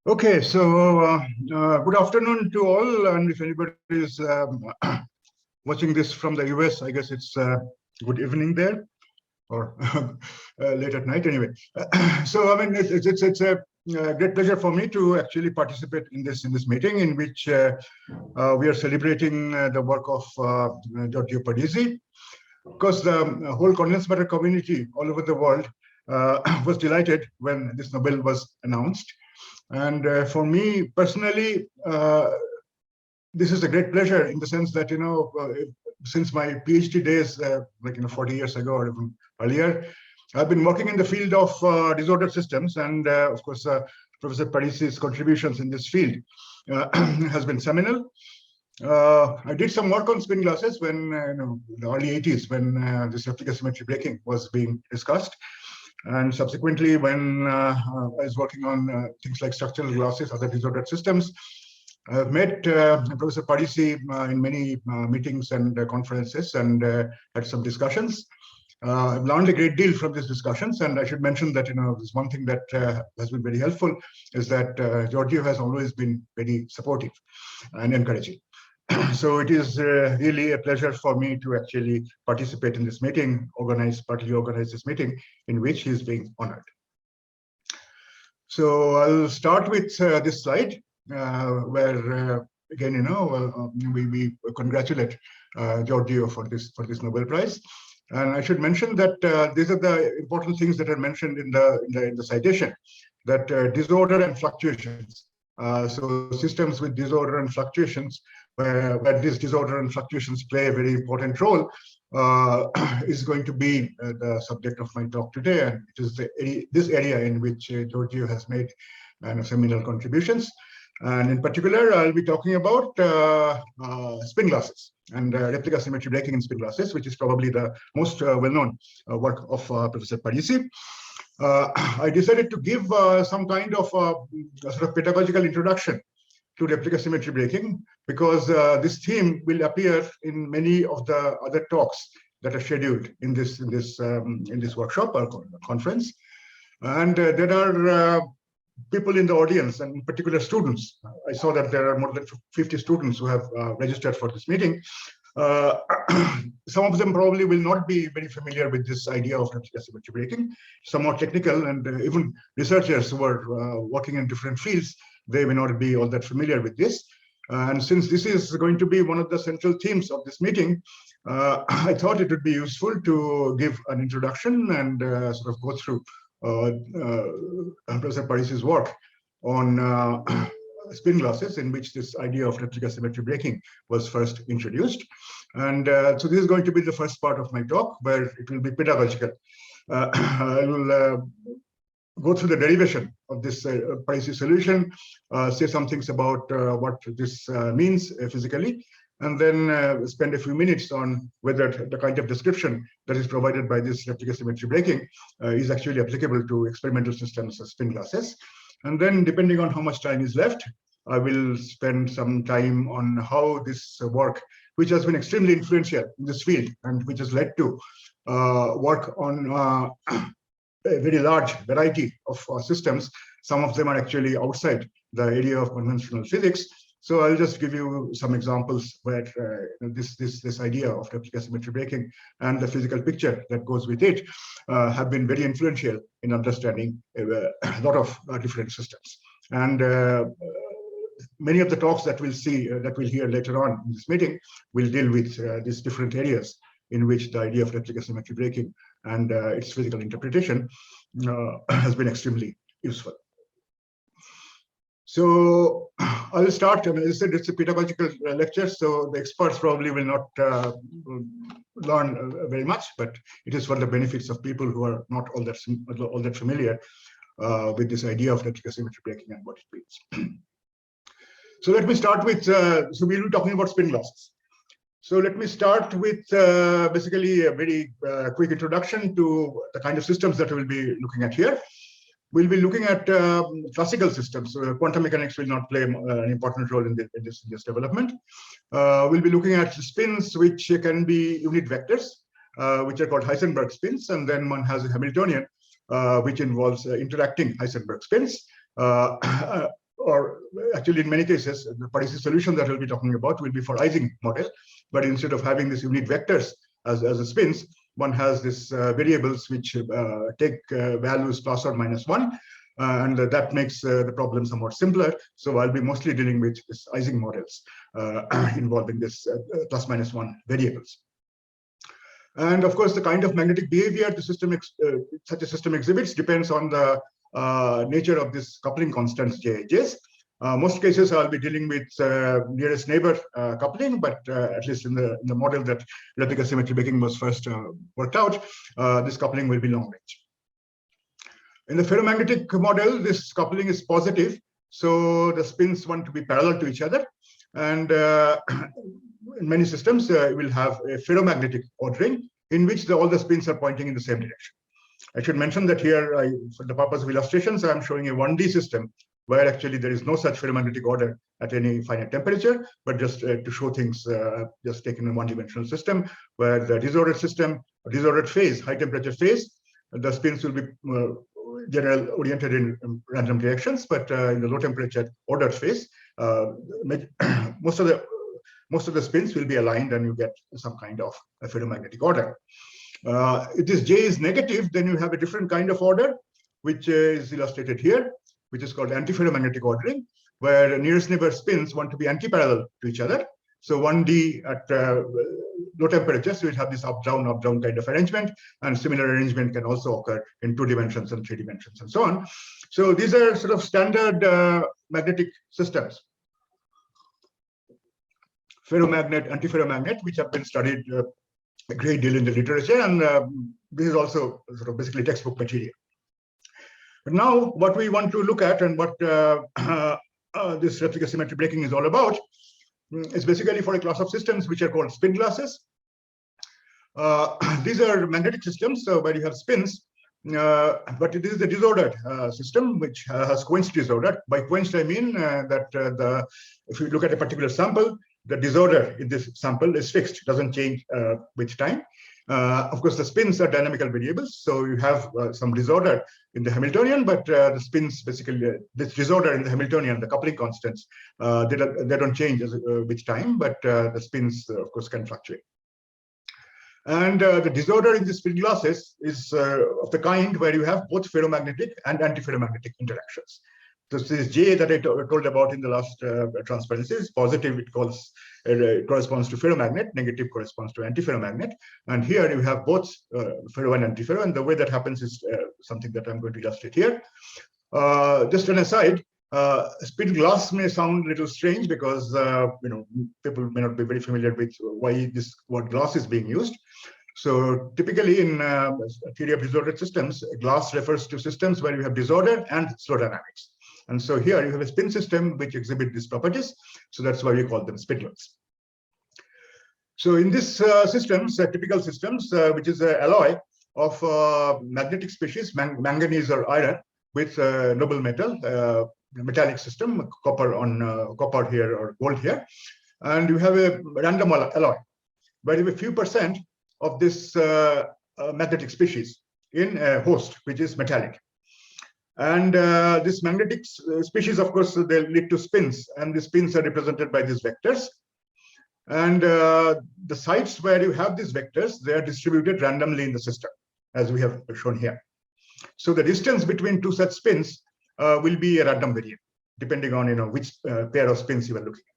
Okay, so good afternoon to all, and if anybody is watching this from the US, I guess it's good evening there, or late at night anyway. So I mean, it's a great pleasure for me to actually participate in this meeting in which we are celebrating the work of Giorgio Parisi, because the whole condensed matter community all over the world was delighted when this Nobel was announced. And for me personally, this is a great pleasure in the sense that, since my PhD days, 40 years ago or even earlier, I've been working in the field of disordered systems. And of course, Professor Parisi's contributions in this field has been seminal. I did some work on spin glasses when, in the early 80s, when this replica symmetry breaking was being discussed. And subsequently, when I was working on things like structural glasses, other disordered systems, I've met Professor Parisi in many meetings and conferences and had some discussions. I've learned a great deal from these discussions, and I should mention that there's one thing that has been very helpful is that Giorgio has always been very supportive and encouraging. So it is really a pleasure for me to actually participate in this meeting, partly organize this meeting in which he is being honored. So I'll start with this slide where again, we congratulate Giorgio for this Nobel Prize. And I should mention that these are the important things that are mentioned in the citation, that disorder and fluctuations. So systems with disorder and fluctuations, where this disorder and fluctuations play a very important role, is going to be the subject of my talk today. And it is this area in which Giorgio has made seminal contributions. And in particular, I'll be talking about spin glasses and replica symmetry breaking in spin glasses, which is probably the most well-known work of Professor Parisi. I decided to give some kind of a sort of pedagogical introduction to replica symmetry breaking, because this theme will appear in many of the other talks that are scheduled in this workshop or conference. And there are people in the audience, and in particular students. I saw that there are more than 50 students who have registered for this meeting. Some of them probably will not be very familiar with this idea of replica symmetry breaking. Some are technical, and even researchers who are working in different fields, they may not be all that familiar with this. And since this is going to be one of the central themes of this meeting, I thought it would be useful to give an introduction and sort of go through Professor Parisi's work on spin glasses, in which this idea of replica symmetry breaking was first introduced. And so this is going to be the first part of my talk, where it will be pedagogical. I will go through the derivation of this Parisi solution, say some things about what this means physically, and then spend a few minutes on whether the kind of description that is provided by this replica symmetry breaking is actually applicable to experimental systems of spin glasses. And then, depending on how much time is left, I will spend some time on how this work, which has been extremely influential in this field and which has led to work on a very large variety of systems. Some of them are actually outside the area of conventional physics. So I'll just give you some examples where this idea of replica symmetry breaking and the physical picture that goes with it have been very influential in understanding a lot of different systems. And many of the talks that we'll hear later on in this meeting will deal with these different areas in which the idea of replica symmetry breaking and its physical interpretation has been extremely useful. So I'll start. I mean, as I said, it's a pedagogical lecture, so the experts probably will not learn very much, but it is for the benefits of people who are not all that familiar with this idea of replica symmetry breaking and what it means. So let me start with, so we'll be talking about spin glasses. So let me start with basically a very quick introduction to the kind of systems that we'll be looking at here. We'll be looking at classical systems. Quantum mechanics will not play an important role in this development. We'll be looking at spins which can be unit vectors, which are called Heisenberg spins, and then one has a Hamiltonian, which involves interacting Heisenberg spins. or actually in many cases, the Parisi solution that we'll be talking about will be for Ising model. But instead of having these unit vectors as a spins, one has this variables which take values plus or minus 1. And that makes the problem somewhat simpler. So I'll be mostly dealing with this Ising models involving this plus minus 1 variables. And of course, the kind of magnetic behavior the system such a system exhibits depends on the nature of this coupling constants JHs. Most cases I'll be dealing with nearest neighbor coupling, but at least in the model that Replica Symmetry Breaking was first worked out, this coupling will be long range. In the ferromagnetic model, this coupling is positive, so the spins want to be parallel to each other. And in many systems, we'll have a ferromagnetic ordering in which all the spins are pointing in the same direction. I should mention that here, for the purpose of illustrations, I'm showing a 1D system where actually there is no such ferromagnetic order at any finite temperature, but just to show things, just taken a one-dimensional system where the disordered system, disordered phase, high temperature phase, the spins will be general oriented in random directions, but in the low temperature ordered phase, most of the spins will be aligned and you get some kind of a ferromagnetic order. If this J is negative, then you have a different kind of order, which is illustrated here, which is called antiferromagnetic ordering, where nearest neighbor spins want to be antiparallel to each other. So 1D at low temperatures, you will have this up-down kind of arrangement, and similar arrangement can also occur in 2 dimensions and 3 dimensions and so on. So these are sort of standard magnetic systems. Ferromagnet, antiferromagnet, which have been studied a great deal in the literature, and this is also sort of basically textbook material. But now what we want to look at and what this replica symmetry breaking is all about is basically for a class of systems which are called spin classes. These are magnetic systems where you have spins, but it is a disordered system which has quenched disorder. By quenched, I mean that if you look at a particular sample, the disorder in this sample is fixed, doesn't change with time. Of course, the spins are dynamical variables, so you have some disorder in the Hamiltonian, but the spins basically, this disorder in the Hamiltonian, the coupling constants, they don't change with time, but the spins, of course, can fluctuate. And the disorder in the spin classes is of the kind where you have both ferromagnetic and antiferromagnetic interactions. So this J that I told about in the last transparency is positive. It corresponds to ferromagnet. Negative corresponds to antiferromagnet. And here you have both ferro and antiferro. And the way that happens is something that I'm going to illustrate here. Just an aside, spin glass may sound a little strange because people may not be very familiar with why this word glass is being used. So typically in theory of disordered systems, glass refers to systems where you have disorder and slow dynamics. And so here you have a spin system which exhibit these properties. So that's why we call them spin glass. So in this systems, typical systems, which is an alloy of magnetic species, manganese or iron, with noble metal, metallic system, copper here or gold here. And you have a random alloy, where you have a few percent of this magnetic species in a host, which is metallic. And this magnetic species, of course, they lead to spins, and the spins are represented by these vectors. And the sites where you have these vectors, they are distributed randomly in the system, as we have shown here. So the distance between two such spins will be a random variable, depending on which pair of spins you are looking at.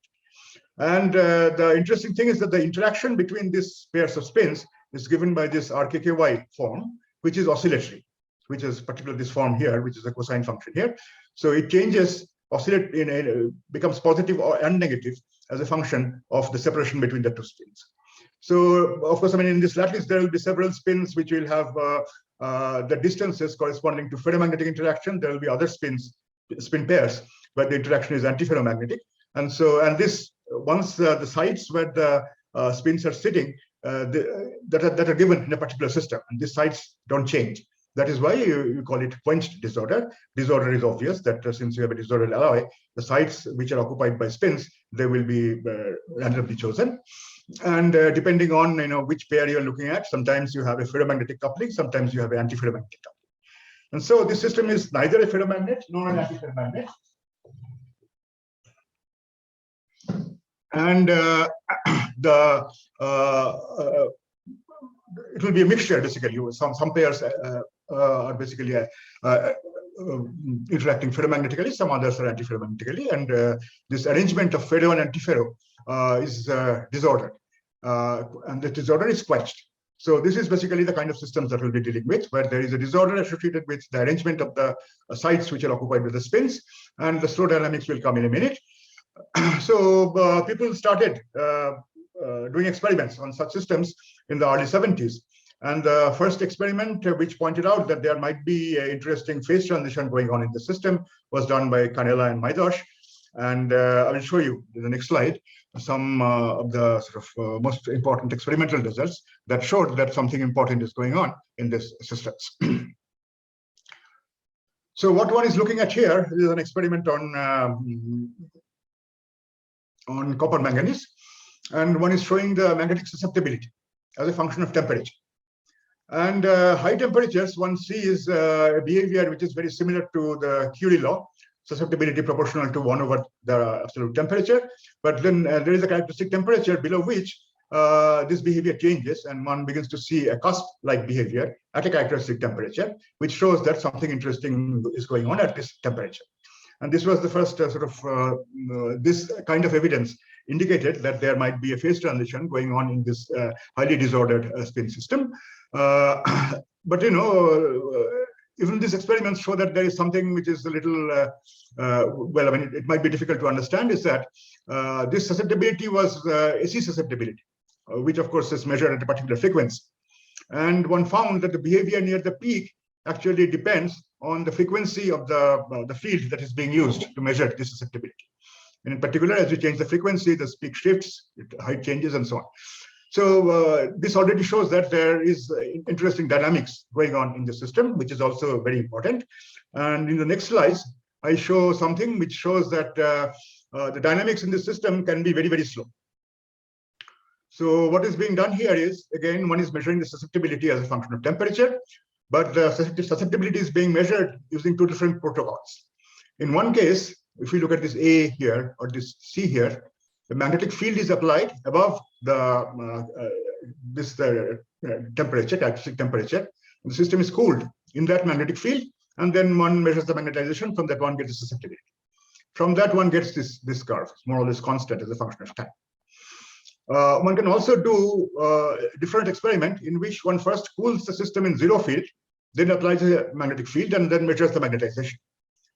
And the interesting thing is that the interaction between these pairs of spins is given by this RKKY form, which is oscillatory, which is particularly this form here, which is a cosine function here. So it changes, becomes positive and negative as a function of the separation between the two spins. So of course, I mean, in this lattice, there will be several spins which will have the distances corresponding to ferromagnetic interaction. There will be other spin pairs where the interaction is antiferromagnetic. And so, this, once the sites where the spins are sitting, that are given in a particular system, and these sites don't change. That is why you call it quenched disorder. Disorder is obvious that since you have a disordered alloy, the sites which are occupied by spins, they will be randomly chosen. And depending on which pair you're looking at, sometimes you have a ferromagnetic coupling, sometimes you have an antiferromagnetic coupling. And so this system is neither a ferromagnet nor an antiferromagnet. And it will be a mixture, basically. Some pairs are basically interacting ferromagnetically, some others are antiferromagnetically, and this arrangement of ferro and antiferro is disordered, and the disorder is quenched. So this is basically the kind of systems that we'll be dealing with, where there is a disorder associated with the arrangement of the sites which are occupied with the spins, and the slow dynamics will come in a minute. So people started doing experiments on such systems in the early 70s. And the first experiment which pointed out that there might be an interesting phase transition going on in the system was done by Canella and Maidosh. And I will show you in the next slide some of the sort of most important experimental results that showed that something important is going on in these systems. So what one is looking at here is an experiment on copper manganese, and one is showing the magnetic susceptibility as a function of temperature. And high temperatures, one sees a behavior which is very similar to the Curie law, susceptibility proportional to 1 over the absolute temperature. But then there is a characteristic temperature below which this behavior changes, and one begins to see a cusp-like behavior at a characteristic temperature, which shows that something interesting is going on at this temperature. And this was the first sort of this kind of evidence indicated that there might be a phase transition going on in this highly disordered spin system. But even these experiments show that there is something which is a little well, I mean, it might be difficult to understand, is that this susceptibility was AC susceptibility, which of course is measured at a particular frequency. And one found that the behavior near the peak actually depends on the frequency of the field that is being used to measure this susceptibility. And in particular, as you change the frequency, the peak shifts, height changes, and so on. So this already shows that there is interesting dynamics going on in the system, which is also very important. And in the next slides, I show something which shows that the dynamics in the system can be very, very slow. So what is being done here is, again, one is measuring the susceptibility as a function of temperature, but the susceptibility is being measured using two different protocols. In one case, if we look at this A here or this C here, the magnetic field is applied above the temperature, characteristic temperature. The system is cooled in that magnetic field, and then one measures the magnetization. From that, one gets the susceptibility. From that, one gets this curve, more or less constant as a function of time. One can also do a different experiment in which one first cools the system in zero field, then applies a magnetic field, and then measures the magnetization.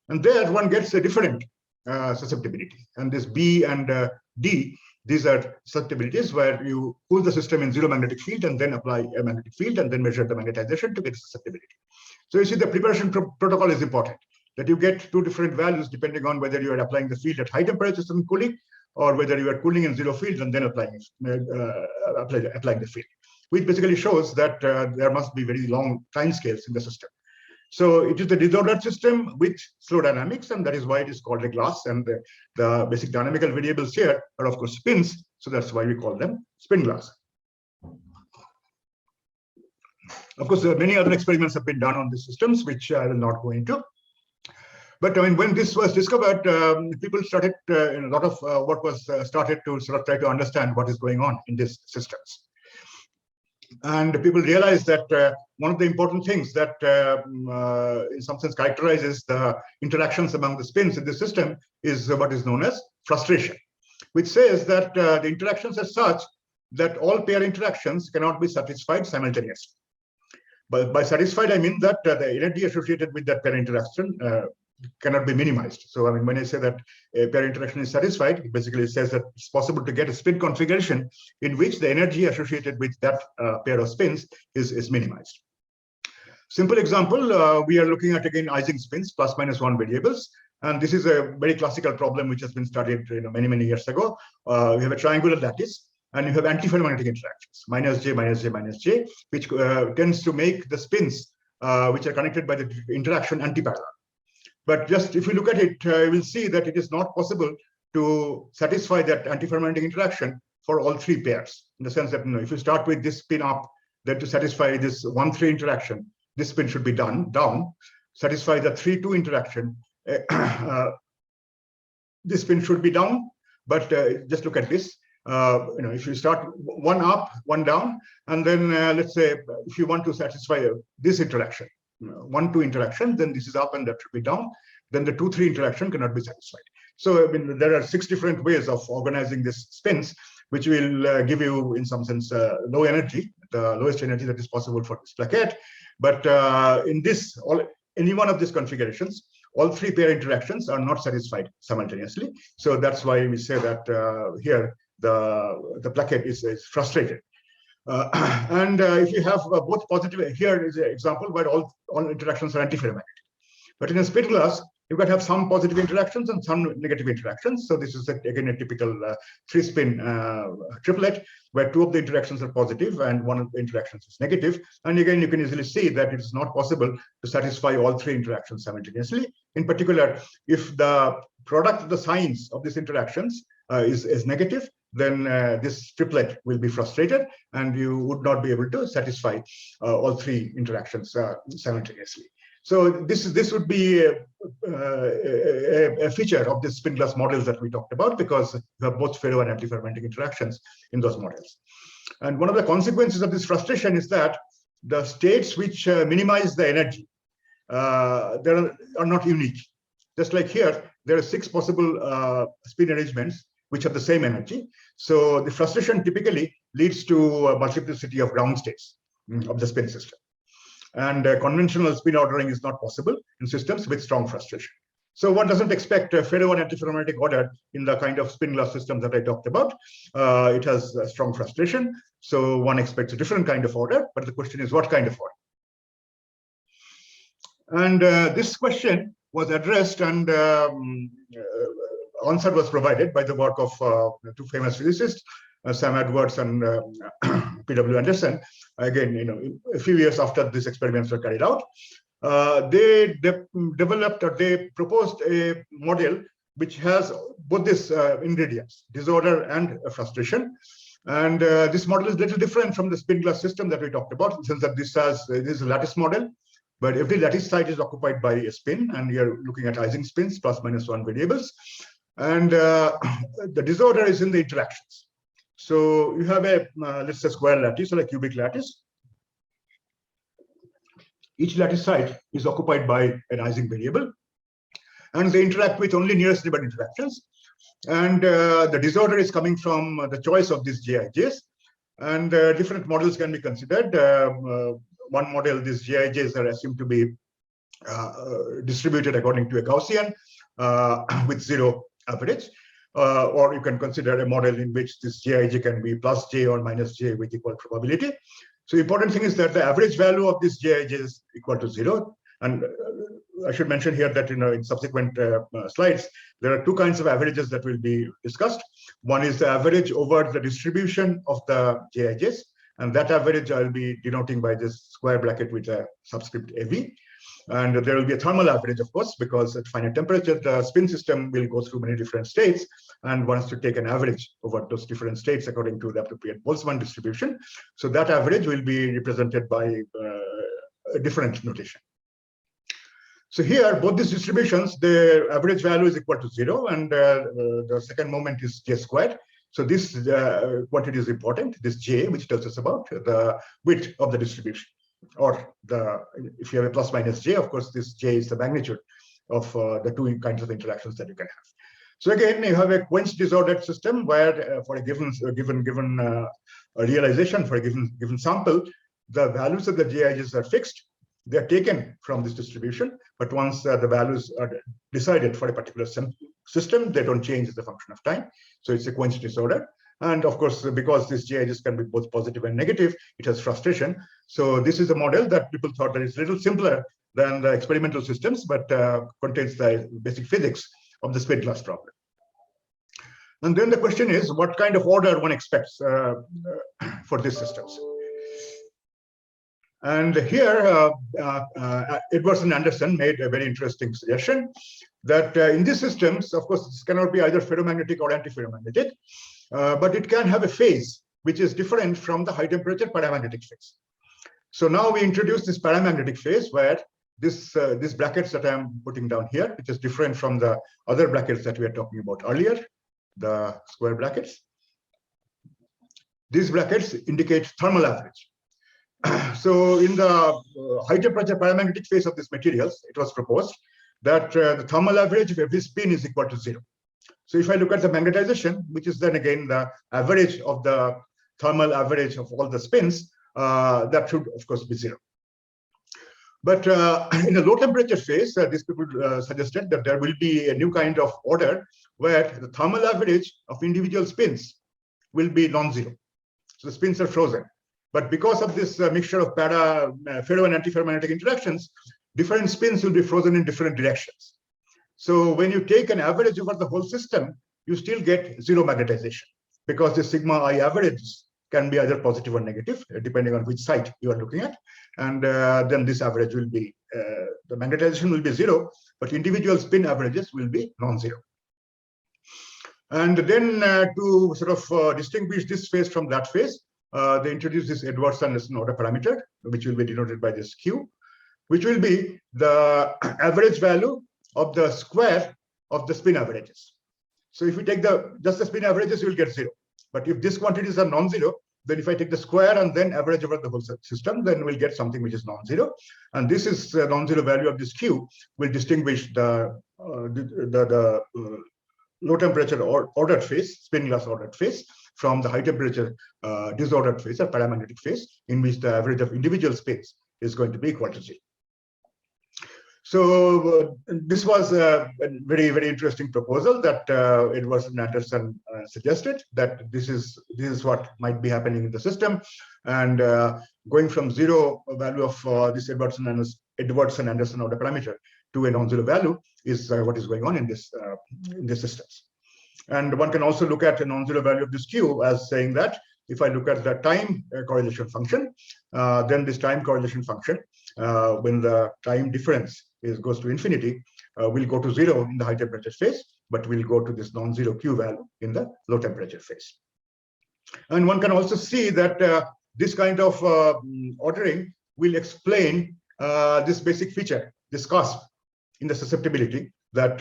And there, one gets a different susceptibility. And this B and D, these are susceptibilities where you cool the system in zero magnetic field and then apply a magnetic field and then measure the magnetization to get susceptibility. So you see the preparation protocol is important, that you get two different values depending on whether you are applying the field at high temperatures and cooling, or whether you are cooling in zero field and then applying the field, which basically shows that there must be very long time scales in the system. So it is a disordered system with slow dynamics, and that is why it is called a glass. And the basic dynamical variables here are, of course, spins. So that's why we call them spin glass. Of course, many other experiments have been done on these systems, which I will not go into. But I mean, when this was discovered, people started, a lot of work was started to sort of try to understand what is going on in these systems. And people realized that one of the important things that in some sense characterizes the interactions among the spins in the system is what is known as frustration, which says that the interactions are such that all pair interactions cannot be satisfied simultaneously. But by satisfied, I mean that the energy associated with that pair interaction cannot be minimized. So I mean, when I say that a pair interaction is satisfied, it basically says that it's possible to get a spin configuration in which the energy associated with that pair of spins is minimized. Simple example, we are looking at again Ising spins, plus minus one variables. And this is a very classical problem which has been studied many, many years ago. We have a triangular lattice, and you have antiferromagnetic interactions, minus j, minus j, minus j, which tends to make the spins which are connected by the interaction antiparallel. But just if you look at it, you will see that it is not possible to satisfy that antiferromagnetic interaction for all three pairs, in the sense that if you start with this spin up, then to satisfy this 1-3 interaction, this spin should be down. Satisfy the 3-2 interaction, this spin should be down. But just look at this. If you start one up, one down, and then let's say if you want to satisfy this interaction, 1-2 interaction, then this is up and that should be down. Then the 2-3 interaction cannot be satisfied. So I mean, there are 6 different ways of organizing these spins, which will give you, in some sense, low energy, the lowest energy that is possible for this plaquette. But in this, any one of these configurations, all 3 pair interactions are not satisfied simultaneously. So that's why we say that here the plaquette is frustrated. If you have both positive, here is an example where all interactions are antiferromagnetic. But in a spin glass, you can have some positive interactions and some negative interactions. So this is again a typical 3-spin triplet where 2 of the interactions are positive and 1 of the interactions is negative. And again, you can easily see that it is not possible to satisfy all 3 interactions simultaneously. In particular, if the product of the signs of these interactions is negative, then this triplet will be frustrated and you would not be able to satisfy all 3 interactions simultaneously. So this would be a feature of the spin glass models that we talked about, because you have both ferro and antiferromagnetic interactions in those models. And one of the consequences of this frustration is that the states which minimize the energy are not unique. Just like here, there are 6 possible spin arrangements which have the same energy. So the frustration typically leads to a multiplicity of ground states of the spin system. And conventional spin ordering is not possible in systems with strong frustration. So one doesn't expect a ferro and antiferromagnetic order in the kind of spin glass system that I talked about. It has a strong frustration. So one expects a different kind of order, but the question is what kind of order? And this question was addressed and answer was provided by the work of 2 famous physicists, Sam Edwards and P.W. Anderson. Again, a few years after these experiments were carried out, they developed or they proposed a model which has both these ingredients, disorder and frustration. And this model is a little different from the spin glass system that we talked about, in the sense that this is a lattice model, but every lattice site is occupied by a spin, and you're looking at Ising spins, ±1 variables. And the disorder is in the interactions. So you have a, let's say, square lattice or a cubic lattice. Each lattice site is occupied by an Ising variable, and they interact with only nearest neighbor interactions. And the disorder is coming from the choice of these JIJs. And different models can be considered. One model, these JIJs are assumed to be distributed according to a Gaussian with 0 average. Or you can consider a model in which this Jij can be plus J or minus J with equal probability. So the important thing is that the average value of this Jij is equal to 0. And I should mention here that in subsequent slides, there are 2 kinds of averages that will be discussed. One is the average over the distribution of the Jijs, and that average I'll be denoting by this square bracket with a subscript AV. And there will be a thermal average, of course, because at finite temperature, the spin system will go through many different states, and one has to take an average over those different states according to the appropriate Boltzmann distribution. So that average will be represented by a different notation. So here, both these distributions, the average value is equal to 0, and the second moment is J squared. So this quantity is important, this J, which tells us about the width of the distribution. Or if you have a plus minus J, of course, this J is the magnitude of the 2 kinds of interactions that you can have. So again, you have a quench disordered system where for a given realization for a given sample, the values of the Jijs are fixed. They are taken from this distribution, but once the values are decided for a particular system, they don't change as a function of time. So it's a quench disorder. And of course, because this Jijs can be both positive and negative, it has frustration. So this is a model that people thought that is a little simpler than the experimental systems, but contains the basic physics of the spin glass problem. And then the question is, what kind of order one expects for these systems? And here, Edwards and Anderson made a very interesting suggestion that in these systems, of course, this cannot be either ferromagnetic or antiferromagnetic, but it can have a phase which is different from the high temperature paramagnetic phase. So now we introduce this paramagnetic phase where these brackets that I'm putting down here, which is different from the other brackets that we are talking about earlier. the square brackets. These brackets indicate thermal average. So in the high temperature paramagnetic phase of these materials, it was proposed that the thermal average of every spin is equal to 0. So if I look at the magnetization, which is then again the average of the thermal average of all the spins, that should of course be 0. But in the low temperature phase, these people suggested that there will be a new kind of order where the thermal average of individual spins will be non-zero. So the spins are frozen. But because of this mixture of ferro and antiferromagnetic interactions, different spins will be frozen in different directions. So when you take an average over the whole system, you still get zero magnetization, because the sigma I averages can be either positive or negative, depending on which site you are looking at. And then this average will be, the magnetization will be 0, but individual spin averages will be non-zero. And then to sort of distinguish this phase from that phase, they introduced this Edwards-Anderson order parameter, which will be denoted by this Q, which will be the average value of the square of the spin averages. So if we take just the spin averages, you will get 0. But if these quantities are non-zero, then if I take the square and then average over the whole system, then we'll get something which is non-zero. And this is the non-zero value of this Q will distinguish the low temperature ordered phase, spin glass ordered phase, from the high temperature disordered phase or paramagnetic phase, in which the average of individual spins is going to be equal to 0. So this was a very, very interesting proposal that Edwards-Anderson suggested, that this is what might be happening in the system, and going from 0 value of this Edwards-Anderson order parameter to a non-zero value is what is going on in this systems. And one can also look at a non-zero value of this Q as saying that if I look at the time correlation function, then this time correlation function, when the time difference goes to infinity, will go to 0 in the high temperature phase, but will go to this non-zero Q value in the low temperature phase. And one can also see that this kind of ordering will explain this basic feature, this Cusp in the susceptibility, that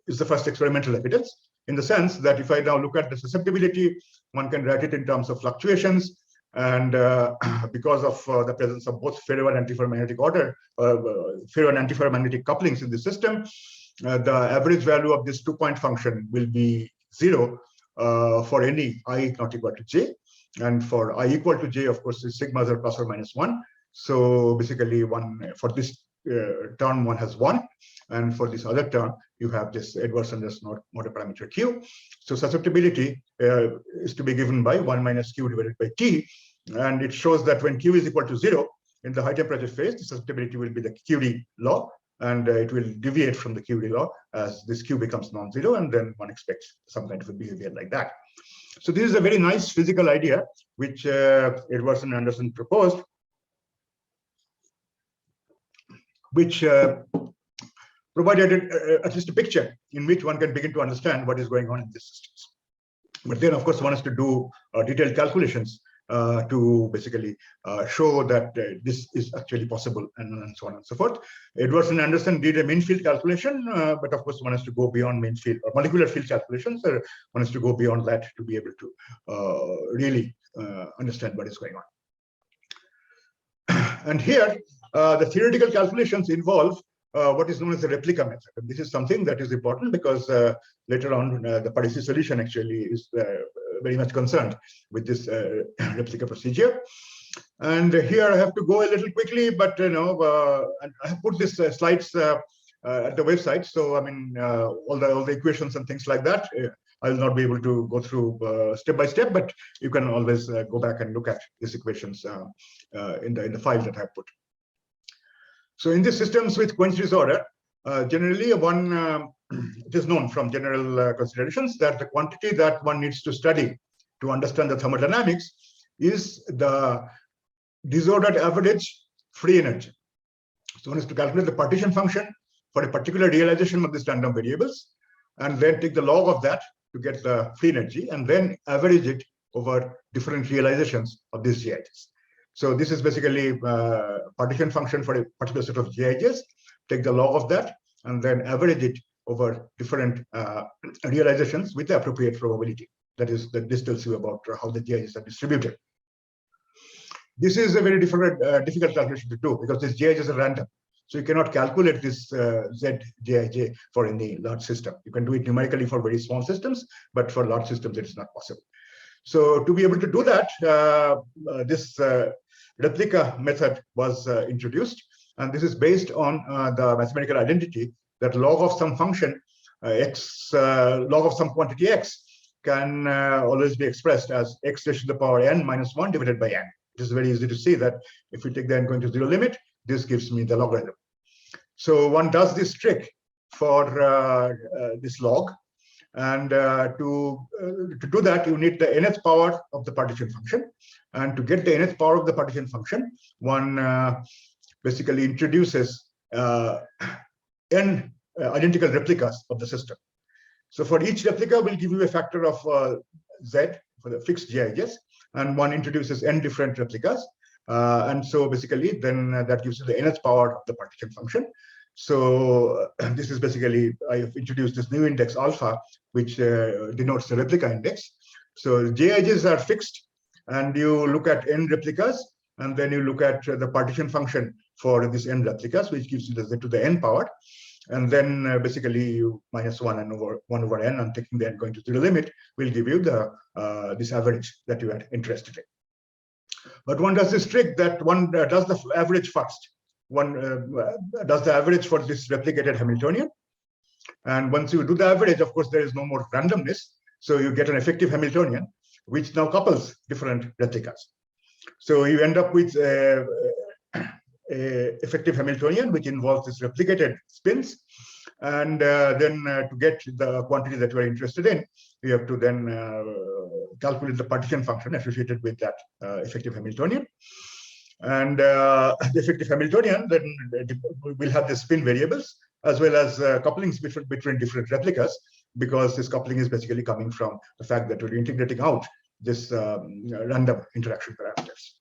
is the first experimental evidence, in the sense that if I now look at the susceptibility, one can write it in terms of fluctuations. And because of the presence of both ferro and antiferromagnetic ferro and antiferromagnetic couplings in the system, the average value of this 2-point function will be 0 for any I not equal to j. And for I equal to j, of course, the sigmas are plus or minus 1. So basically, for this term, one has 1. And for this other term, you have this Edwards-Anderson order parameter Q. So susceptibility is to be given by 1 minus Q divided by T. And it shows that when Q is equal to 0 in the high temperature phase, the susceptibility will be the QD law, and it will deviate from the QD law as this Q becomes non-zero, and then one expects some kind of a behavior like that. So this is a very nice physical idea which Edwards and Anderson proposed, which provided at least a picture in which one can begin to understand what is going on in these systems. But then, of course, one has to do detailed calculations to basically show that this is actually possible, and so on and so forth. Edwards and Anderson did a mean field calculation, but of course one has to go beyond mean field or molecular field calculations. One has to go beyond that to be able to really understand what is going on. And here, the theoretical calculations involve what is known as the replica method. And this is something that is important because later on the Parisi solution actually is very much concerned with this replica procedure. And here I have to go a little quickly, but I have put these slides at the website. So I mean, all the equations and things like that, I will not be able to go through step by step, but you can always go back and look at these equations in the file that I have put. So in these systems with quench disorder, generally it is known from general considerations that the quantity that one needs to study to understand the thermodynamics is the disordered average free energy. So one has to calculate the partition function for a particular realization of these random variables, and then take the log of that to get the free energy, and then average it over different realizations of these GIs. So this is basically partition function for a particular set of GIs, take the log of that, and then average it over different realizations with the appropriate probability. That is, that this tells you about how the GIJs are distributed. This is a very difficult calculation to do because these GIJs are random. So you cannot calculate this Z GIJ for any large system. You can do it numerically for very small systems, but for large systems, it is not possible. So to be able to do that, this replica method was introduced. And this is based on the mathematical identity that log of some function x, log of some quantity x can always be expressed as x raised to the power n minus 1 divided by n. It is very easy to see that if we take the n going to 0 limit, this gives me the logarithm. So one does this trick for this log. And to do that, you need the nth power of the partition function. And to get the nth power of the partition function, one basically introduces n identical replicas of the system. So for each replica, we'll give you a factor of z for the fixed GIJs, and one introduces n different replicas. And so basically, then that gives you the nth power of the partition function. So this is basically, I've introduced this new index alpha, which denotes the replica index. So GIJs are fixed, and you look at n replicas, and then you look at the partition function for this n replicas, which gives you the z to the n power. And then basically you minus 1 and over 1 over n, and taking the n going to 0 limit will give you the this average that you are interested in. But one does this trick that one does the average first. One does the average for this replicated Hamiltonian. And once you do the average, of course, there is no more randomness. So you get an effective Hamiltonian, which now couples different replicas. So you end up with a effective Hamiltonian, which involves this replicated spins. And then to get the quantity that you are interested in, you have to then calculate the partition function associated with that effective Hamiltonian. And the effective Hamiltonian then will have the spin variables as well as couplings between different replicas, because this coupling is basically coming from the fact that we're integrating out this random interaction parameters.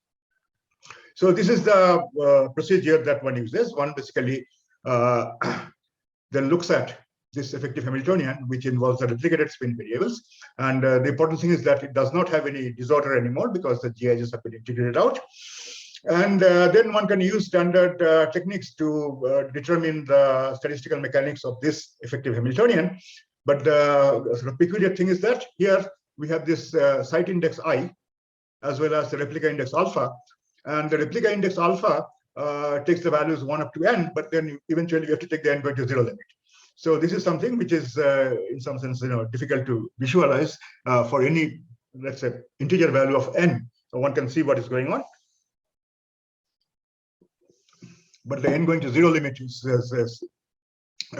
So this is the procedure that one uses. One basically then looks at this effective Hamiltonian, which involves the replicated spin variables. And the important thing is that it does not have any disorder anymore because the GIJs have been integrated out. And then one can use standard techniques to determine the statistical mechanics of this effective Hamiltonian. But the sort of peculiar thing is that here we have this site index I, as well as the replica index alpha. And the replica index alpha takes the values 1 up to n, but then eventually you have to take the n going to 0 limit. So this is something which is in some sense difficult to visualize for any, let's say, integer value of n. So one can see what is going on. But the n going to 0 limit is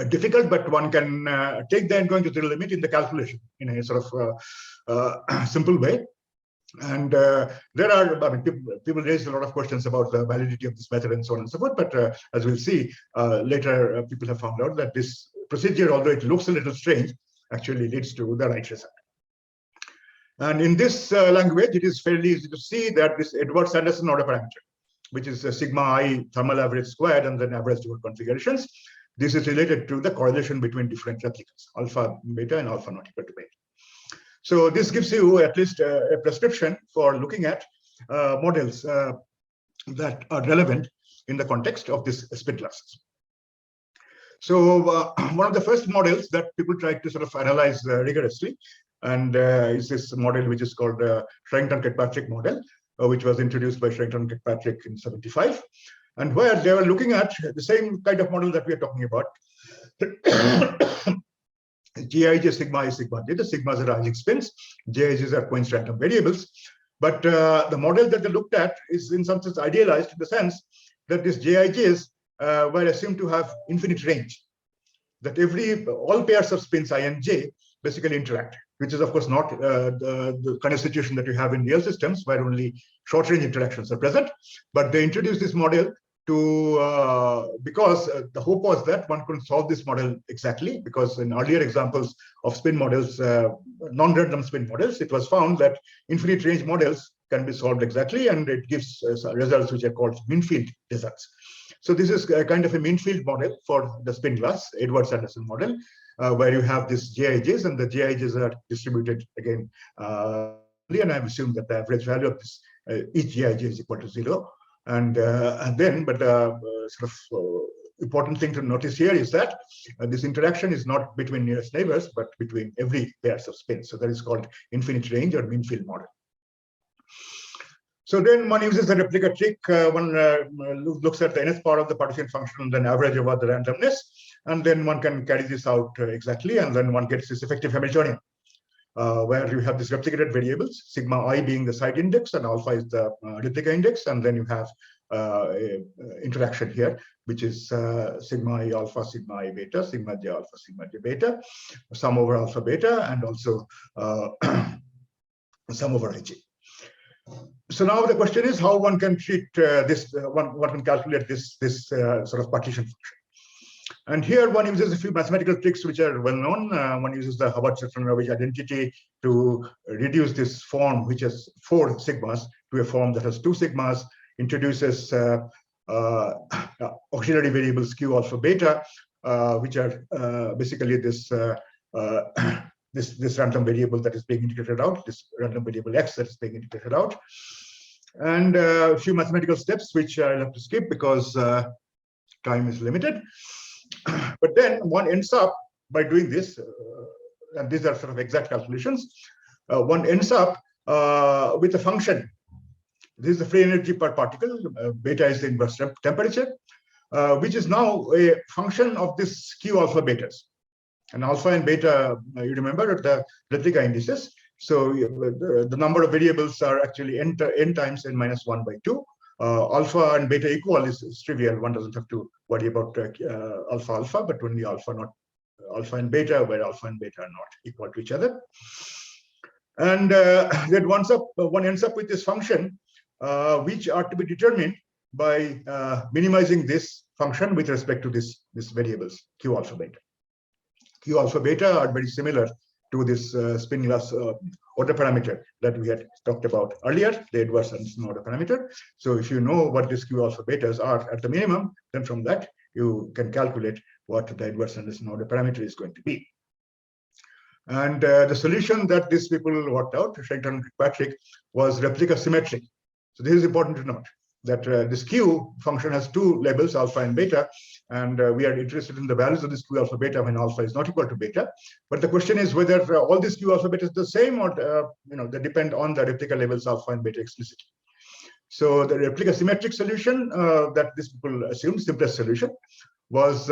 difficult, but one can take the n going to 0 limit in the calculation in a sort of simple way. And there are, I mean, people raise a lot of questions about the validity of this method and so on and so forth. But as we'll see later, people have found out that this procedure, although it looks a little strange, actually leads to the right result. And in this language, it is fairly easy to see that this Edwards-Anderson order parameter, which is sigma I thermal average squared and then average over configurations, this is related to the correlation between different replicas, alpha beta and alpha not equal to beta. So this gives you at least a prescription for looking at models that are relevant in the context of this spin classes. So one of the first models that people tried to sort of analyze rigorously, and is this model which is called Sherrington-Kirkpatrick Model, which was introduced by Sherrington-Kirkpatrick in 1975, and where they were looking at the same kind of model that we are talking about. GIJ sigma is sigma j. The sigmas are Ising spins. GIJs are coincident random variables. But the model that they looked at is in some sense idealized in the sense that these GIJs were assumed to have infinite range. That all pairs of spins I and j basically interact, which is of course not the kind of situation that you have in real systems where only short range interactions are present. But they introduced this model to because the hope was that one could solve this model exactly, because in earlier examples of spin models, non-random spin models, it was found that infinite range models can be solved exactly, and it gives results which are called mean field results. So this is a kind of a mean field model for the spin class, Edwards-Anderson model. where you have these jij's, and the jij's are distributed again. And I've assumed that the average value of this each jij is equal to 0. And then, but sort of important thing to notice here is that this interaction is not between nearest neighbors, but between every pairs of spins. So that is called infinite range or mean field model. So then one uses the replica trick. One looks at the nth part of the partition function and then average over the randomness. And then one can carry this out exactly. And then one gets this effective Hamiltonian, where you have these replicated variables, sigma I being the site index and alpha is the replica index. And then you have interaction here, which is sigma I alpha, sigma I beta, sigma j alpha, sigma j beta, sum over alpha beta, and also sum over ij. So now the question is how one can treat this, one can calculate this sort of partition function. And here one uses a few mathematical tricks which are well known. One uses the Hubbard-Sutton-Ravage identity to reduce this form, which has 4 sigmas, to a form that has 2 sigmas, introduces auxiliary variables q alpha beta, which are basically this this random variable that is being integrated out, this random variable x that is being integrated out, and a few mathematical steps which I'll have to skip because time is limited. But then one ends up by doing this, and these are sort of exact calculations. One ends up with a function. This is the free energy per particle. Beta is the inverse temperature, which is now a function of this q alpha betas. And alpha and beta, you remember, are the replica indices. So the number of variables are actually n times n minus 1 by 2. Alpha and beta equal is trivial. One doesn't have to worry about alpha alpha, but only alpha, not alpha and beta, where alpha and beta are not equal to each other. And then one ends up with this function, which are to be determined by minimizing this function with respect to this variables q alpha beta. Q alpha beta are very similar to this spin glass order parameter that we had talked about earlier, the Edwards-Anderson order parameter. So if you know what these Q alpha betas are at the minimum, then from that you can calculate what the Edwards-Anderson order parameter is going to be. And the solution that these people worked out, Sherrington-Kirkpatrick, was replica symmetry. So this is important to note that this Q function has 2 labels, alpha and beta, and we are interested in the values of this Q alpha beta when alpha is not equal to beta. But the question is whether all these Q alpha beta is the same, or they depend on the replica labels alpha and beta explicitly. So the replica symmetric solution that these people assumed, simplest solution, was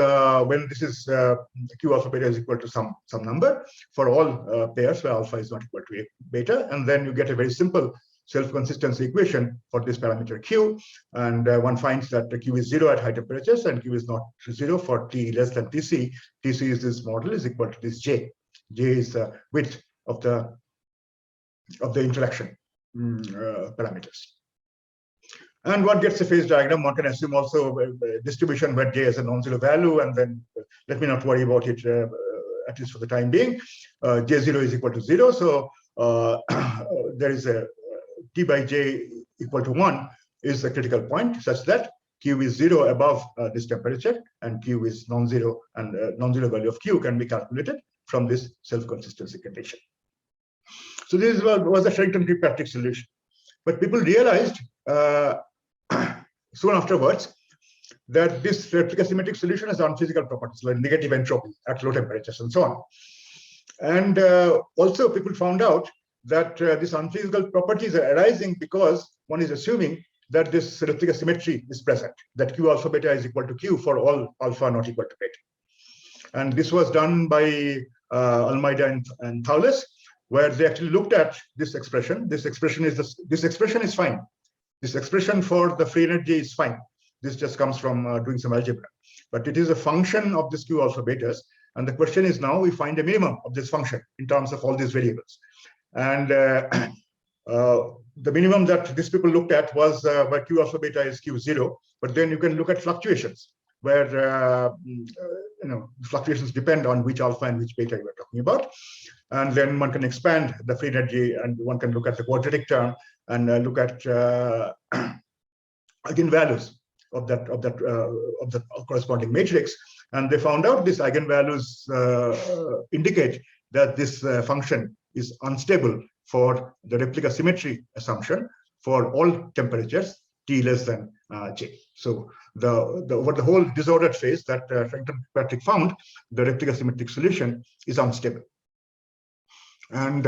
when this is Q alpha beta is equal to some number for all pairs where alpha is not equal to beta, and then you get a very simple self-consistency equation for this parameter q, and one finds that the q is 0 at high temperatures and q is not 0 for t less than tc. Tc is this model is equal to this j. J is the width of the interaction parameters. And one gets a phase diagram. One can assume also a distribution where j is a non-zero value, and then let me not worry about it at least for the time being. J0 is equal to 0, so there is a t by j equal to 1 is a critical point such that q is 0 above this temperature and q is non-zero, and non-zero value of q can be calculated from this self-consistency condition. So this was the Sherrington-Kirkpatrick solution. But people realized soon afterwards that this replica symmetric solution has unphysical properties like negative entropy at low temperatures and so on. And also people found out that these unphysical properties are arising because one is assuming that this replica symmetry is present, that q alpha beta is equal to q for all alpha not equal to beta. And this was done by Almeida and Thouless, where they actually looked at this expression. This expression is fine. This expression for the free energy is fine. This just comes from doing some algebra, but it is a function of this q alpha betas. And the question is now we find a minimum of this function in terms of all these variables. And the minimum that these people looked at was where q alpha beta is q0, but then you can look at fluctuations where fluctuations depend on which alpha and which beta you are talking about. And then one can expand the free energy, and one can look at the quadratic term and look at eigenvalues of the corresponding matrix. And they found out these eigenvalues indicate that this function is unstable for the replica symmetry assumption for all temperatures T less than J. So over the whole disordered phase that Sherrington-Kirkpatrick found, the replica symmetric solution is unstable. And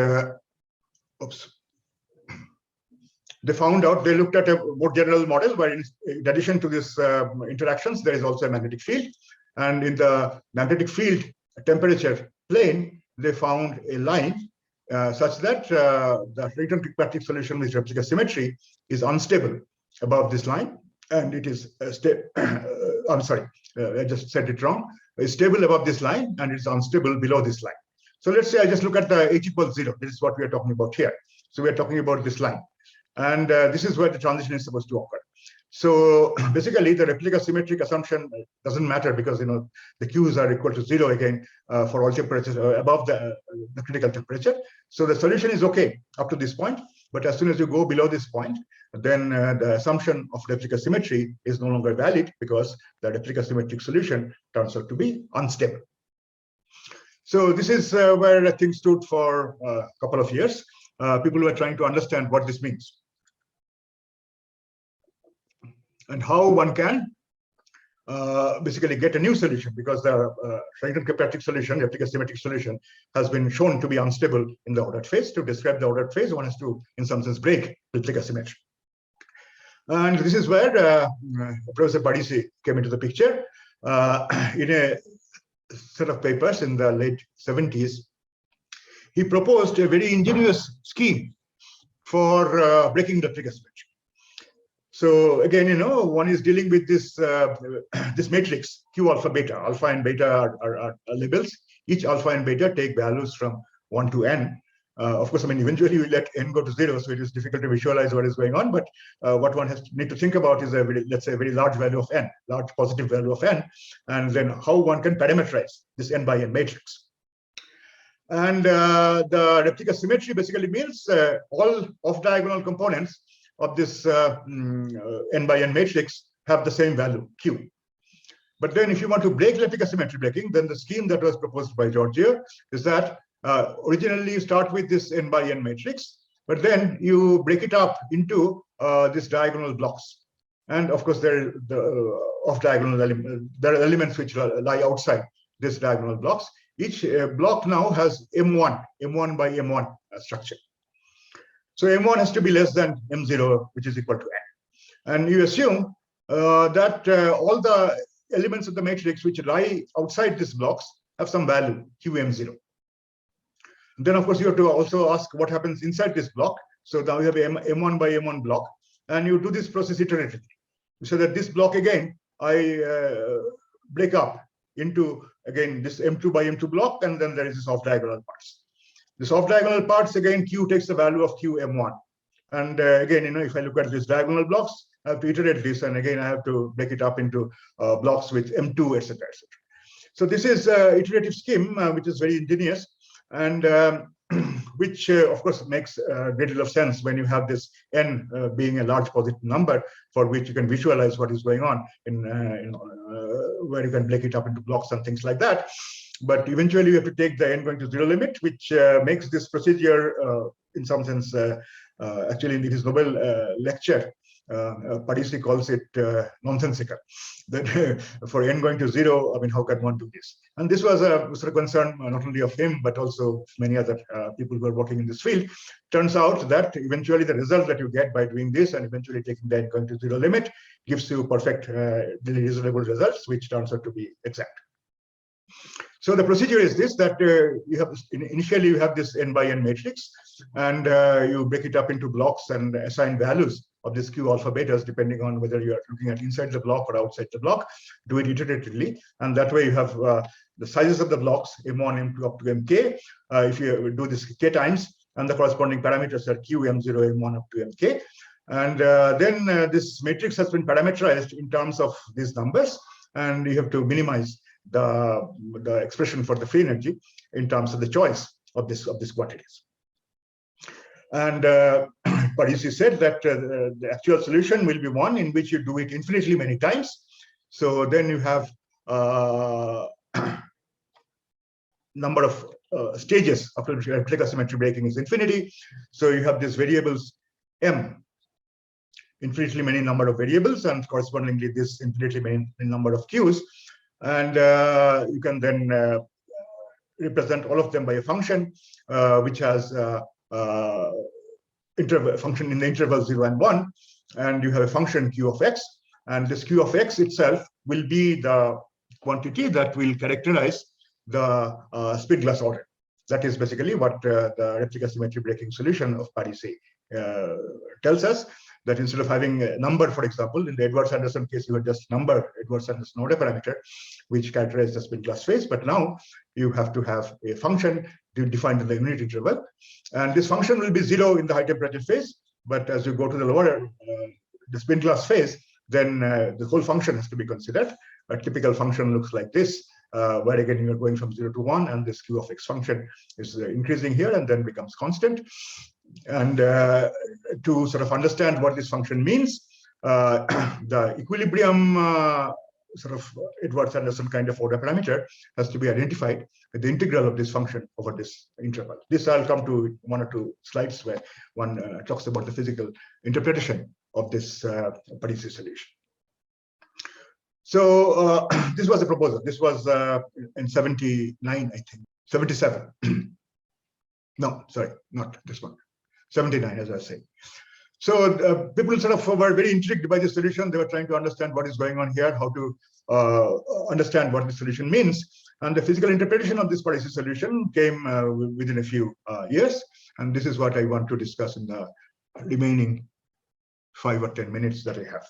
they found out, they looked at a more general model where in addition to these interactions, there is also a magnetic field. And in the magnetic field temperature plane, they found a line such that the Sherrington-Kirkpatrick solution with replica symmetry is unstable above this line. And it is, I'm sorry, I just said it wrong. It's stable above this line and it's unstable below this line. So let's say I just look at the H equals 0. This is what we are talking about here. So we are talking about this line. And this is where the transition is supposed to occur. So basically, the replica symmetric assumption doesn't matter because the Q's are equal to 0 again for all temperatures above the critical temperature. So the solution is okay up to this point. But as soon as you go below this point, then the assumption of replica symmetry is no longer valid because the replica symmetric solution turns out to be unstable. So this is where things stood for a couple of years. People were trying to understand what this means and how one can basically get a new solution, because the Sherrington-Kirkpatrick solution, replica symmetric solution, has been shown to be unstable in the ordered phase. To describe the ordered phase, one has to, in some sense, break replica symmetry. And this is where Professor Parisi came into the picture in a set of papers in the late 70s. He proposed a very ingenious scheme for breaking replica symmetry. So again, one is dealing with this this matrix Q alpha beta. Alpha and beta are labels. Each alpha and beta take values from 1 to n. Of course, I mean, eventually we let n go to 0, so it is difficult to visualize what is going on. But what one has to need to think about is let's say a very large value of n, large positive value of n, and then how one can parameterize this n by n matrix. And the replica symmetry basically means all off-diagonal components of this n by n matrix have the same value, Q. But then if you want to break replica symmetry breaking, then the scheme that was proposed by Giorgio is that originally you start with this n by n matrix, but then you break it up into these diagonal blocks. And of course, there are the off-diagonal there are elements which lie outside this diagonal blocks. Each block now has M1 by M1 structure. So M1 has to be less than M0, which is equal to n. And you assume that all the elements of the matrix which lie outside these blocks have some value, QM0. Then, of course, you have to also ask what happens inside this block. So now you have M1 by M1 block, and you do this process iteratively. So that this block, again, I break up into, again, this M2 by M2 block, and then there is this off-diagonal parts. This off-diagonal parts, again, Q takes the value of QM1. And again, if I look at these diagonal blocks, I have to iterate this, and again, I have to break it up into blocks with M2, etc., etc. So this is an iterative scheme, which is very ingenious, and which, of course, makes a great deal of sense when you have this n being a large positive number for which you can visualize what is going on in where you can break it up into blocks and things like that. But eventually, you have to take the n going to 0 limit, which makes this procedure, in some sense, actually in his Nobel lecture, Parisi calls it nonsensical. That for n going to 0, I mean, how can one do this? And this was a sort of concern not only of him, but also many other people who are working in this field. Turns out that eventually the result that you get by doing this and eventually taking the n going to 0 limit gives you perfect, reasonable results, which turns out to be exact. So the procedure is this, that you have initially you have this n by n matrix, and you break it up into blocks and assign values of this Q alpha betas depending on whether you are looking at inside the block or outside the block. Do it iteratively, and that way you have the sizes of the blocks M1, M2 up to Mk. If you do this k times, and the corresponding parameters are Q, M0, M1 up to Mk. And then this matrix has been parameterized in terms of these numbers, and you have to minimize the expression for the free energy in terms of the choice of this quantities. And Parisi said that the actual solution will be one in which you do it infinitely many times. So then you have number of stages of replica symmetry breaking is infinity. So you have these variables m, infinitely many number of variables, and correspondingly this infinitely many number of queues. And you can then represent all of them by a function which has function in the interval 0 and 1, and you have a function q of x, and this q of x itself will be the quantity that will characterize the spin glass order. That is basically what the replica symmetry breaking solution of Parisi tells us, that instead of having a number, for example, in the Edwards-Anderson case, you had just number Edwards-Anderson order parameter, which characterizes the spin glass phase. But now you have to have a function defined in the unit interval. And this function will be 0 in the high temperature phase. But as you go to the lower, the spin glass phase, then the whole function has to be considered. A typical function looks like this, where again you're going from 0 to 1, and this q of x function is increasing here and then becomes constant. And to sort of understand what this function means, the equilibrium sort of Edwards-Anderson kind of order parameter has to be identified with the integral of this function over this interval. This I'll come to 1 or 2 slides where one talks about the physical interpretation of this Parisi solution. So this was a proposal. This was in 79, I think, 77. No, sorry, not this one. 79, as I say. So people sort of were very intrigued by the solution. They were trying to understand what is going on here, how to understand what the solution means. And the physical interpretation of this Parisi solution came within a few years. And this is what I want to discuss in the remaining 5 or 10 minutes that I have.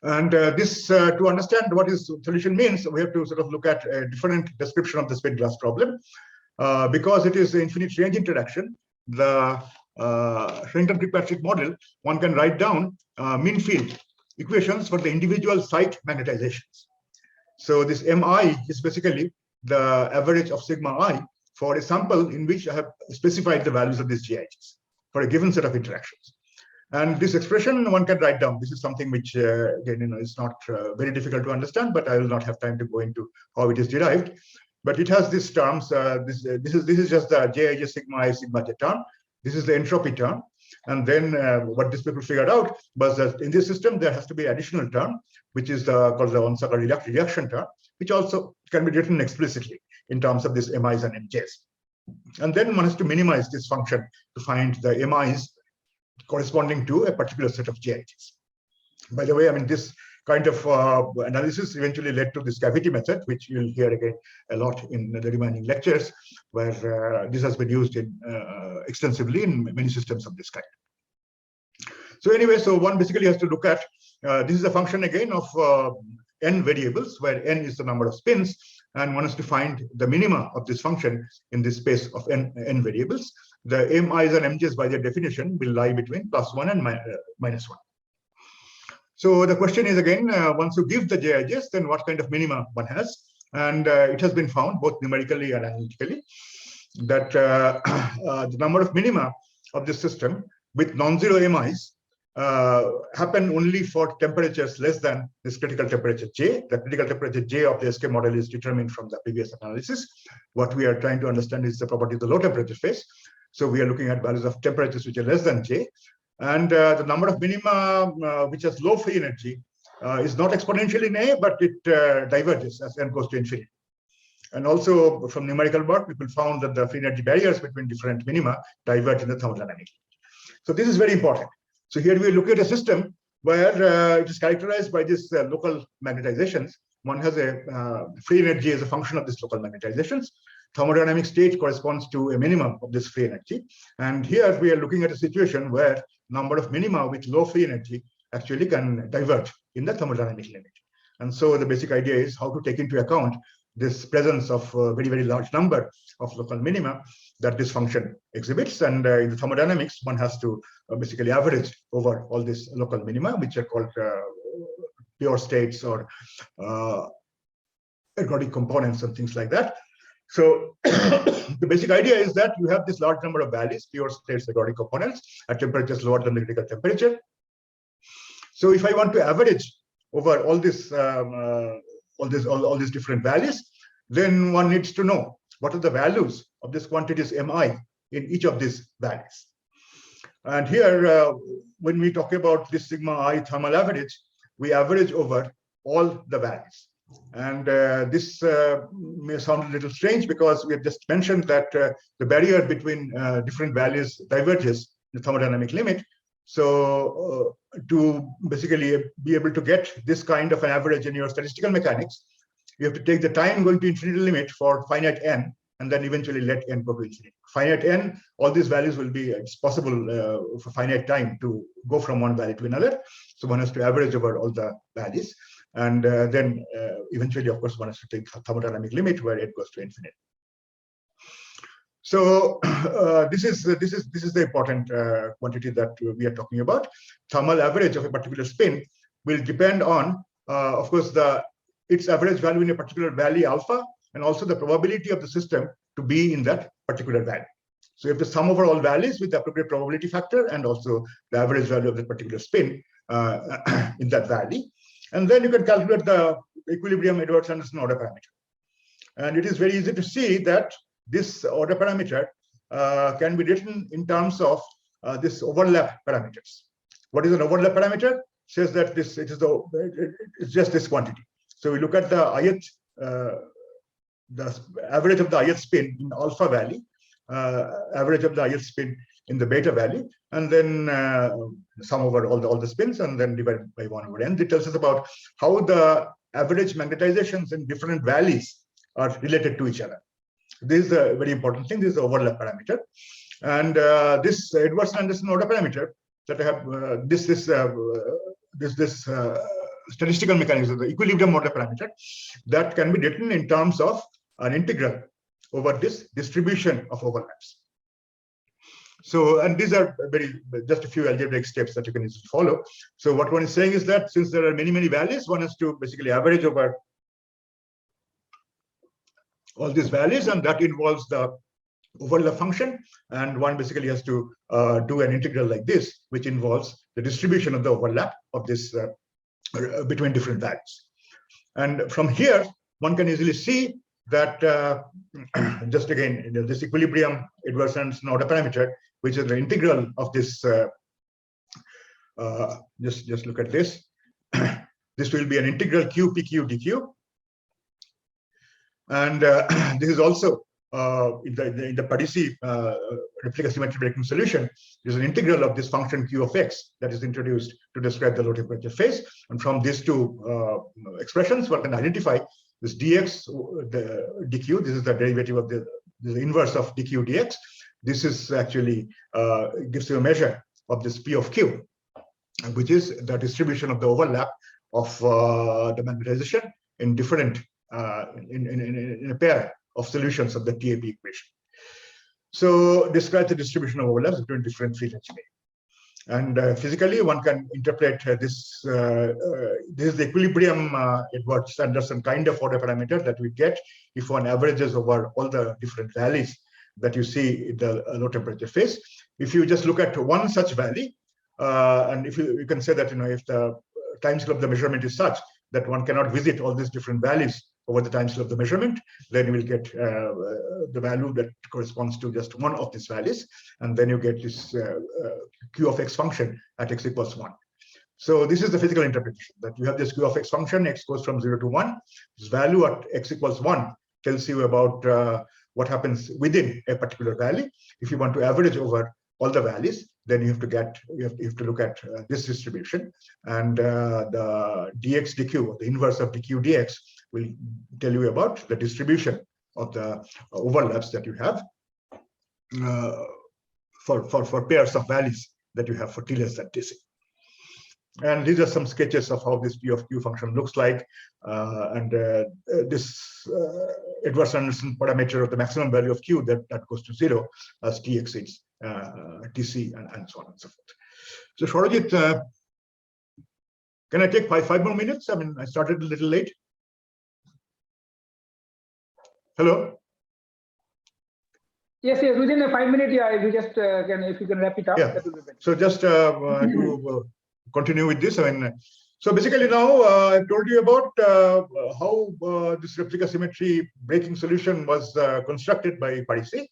And this, to understand what this solution means, we have to sort of look at a different description of the spin glass problem. Because it is an infinite range interaction, the Sherrington-Kirkpatrick model, one can write down mean field equations for the individual site magnetizations. So this mi is basically the average of sigma I for a sample in which I have specified the values of these GIGs for a given set of interactions. And this expression one can write down. This is something which, again, is not very difficult to understand, but I will not have time to go into how it is derived. But it has these terms. This is just the Jij sigma I sigma j term. This is the entropy term. And then what these people figured out was that in this system, there has to be additional term, which is called the Sankar reaction term, which also can be written explicitly in terms of this MIs and MJs. And then one has to minimize this function to find the MIs corresponding to a particular set of GIGs. By the way, I mean, this kind of analysis eventually led to this cavity method, which you'll hear again a lot in the remaining lectures, where this has been used in, extensively in many systems of this kind. So anyway, so one basically has to look at, this is a function again of n variables, where n is the number of spins, and one has to find the minima of this function in this space of n variables. The mi's and mj's by their definition will lie between +1 and -1. So the question is again, once you give the JIGs, then what kind of minima one has? And it has been found both numerically and analytically that the number of minima of this system with non-zero MIs happen only for temperatures less than this critical temperature J. The critical temperature J of the SK model is determined from the previous analysis. What we are trying to understand is the property of the low temperature phase. So we are looking at values of temperatures which are less than J. And the number of minima which has low free energy is not exponential in A, but it diverges as n goes to infinity. And also from numerical work, people found that the free energy barriers between different minima diverge in the thermodynamic. So this is very important. So here we look at a system where it is characterized by this local magnetizations. One has a free energy as a function of this local magnetizations. Thermodynamic state corresponds to a minimum of this free energy. And here we are looking at a situation where number of minima with low free energy actually can diverge in the thermodynamic limit. And so the basic idea is how to take into account this presence of a very, very large number of local minima that this function exhibits. And in the thermodynamics, one has to basically average over all these local minima, which are called pure states or ergodic components and things like that. So the basic idea is that you have this large number of values, pure states, ergodic components at temperatures lower than the critical temperature. So if I want to average over all this all these different values, then one needs to know what are the values of this quantities mi in each of these values. And here, when we talk about this sigma I thermal average, we average over all the values. And this may sound a little strange because we have just mentioned that the barrier between different values diverges in the thermodynamic limit. So to basically be able to get this kind of an average in your statistical mechanics, you have to take the time going to infinity limit for finite n, and then eventually let n go to infinity. Finite n, all these values will be, it's possible for finite time to go from one value to another. So one has to average over all the values. And then eventually, of course, one has to take a thermodynamic limit where it goes to infinite. So this is the important quantity that we are talking about. Thermal average of a particular spin will depend on, of course, its average value in a particular value alpha, and also the probability of the system to be in that particular value. So you have to sum over all values with the appropriate probability factor and also the average value of the particular spin in that value. And then you can calculate the equilibrium Edwards-Anderson order parameter. And it is very easy to see that this order parameter can be written in terms of this overlap parameters. What is an overlap parameter? Says that it's just this quantity. So we look at the ith, the average of the ith spin in alpha value, average of the ith spin in the beta value, and then sum over all the spins, and then divide by 1 over n. It tells us about how the average magnetizations in different values are related to each other. This is a very important thing. This is the overlap parameter, and this Edwards-Anderson order parameter that I have this statistical mechanism, the equilibrium order parameter, that can be written in terms of an integral over this distribution of overlaps. So, and these are just a few algebraic steps that you can easily follow. So what one is saying is that since there are many values, one has to basically average over all these values, and that involves the overlap function. And one basically has to do an integral like this, which involves the distribution of the overlap of this between different values. And from here, one can easily see that just again, this equilibrium Edwards-Anderson order parameter, which is the integral of this, just look at this. This will be an integral q pq dq. And this is also in the Parisi replica symmetry breaking solution. There's an integral of this function q of x that is introduced to describe the low temperature phase. And from these two expressions, one can identify this dx, the dq. This is the derivative of the inverse of dq dx. This is actually gives you a measure of this p of q, which is the distribution of the overlap of the magnetization in different in a pair of solutions of the TAP equation. So describe the distribution of overlaps between different field engineering. And physically, one can interpret this. This is the equilibrium Edwards-Anderson kind of order parameter that we get if one averages over all the different values that you see in the low temperature phase. If you just look at one such value, and if you can say that if the time scale of the measurement is such that one cannot visit all these different values over the time scale of the measurement, then you will get the value that corresponds to just one of these values, and then you get this q of x function at x equals 1. So this is the physical interpretation, that you have this q of x function, x goes from 0 to 1. This value at x equals 1 tells you about what happens within a particular value. If you want to average over all the values, then you have to look at this distribution, and the dx dq, the inverse of dq dx, will tell you about the distribution of the overlaps that you have for pairs of values that you have for t less than tc. And these are some sketches of how this p of q function looks like, and this Edwards-Anderson parameter of the maximum value of q that goes to 0 as t exceeds tc, and so on and so forth. So Smarajit, can I take five more minutes? I mean, I started a little late. Hello? Yes, within a 5 minute, yeah, we just can, if you can wrap it up, yeah. That would be better. So just to continue with this, I mean, So basically now I've told you about how this replica symmetry breaking solution was constructed by Parisi.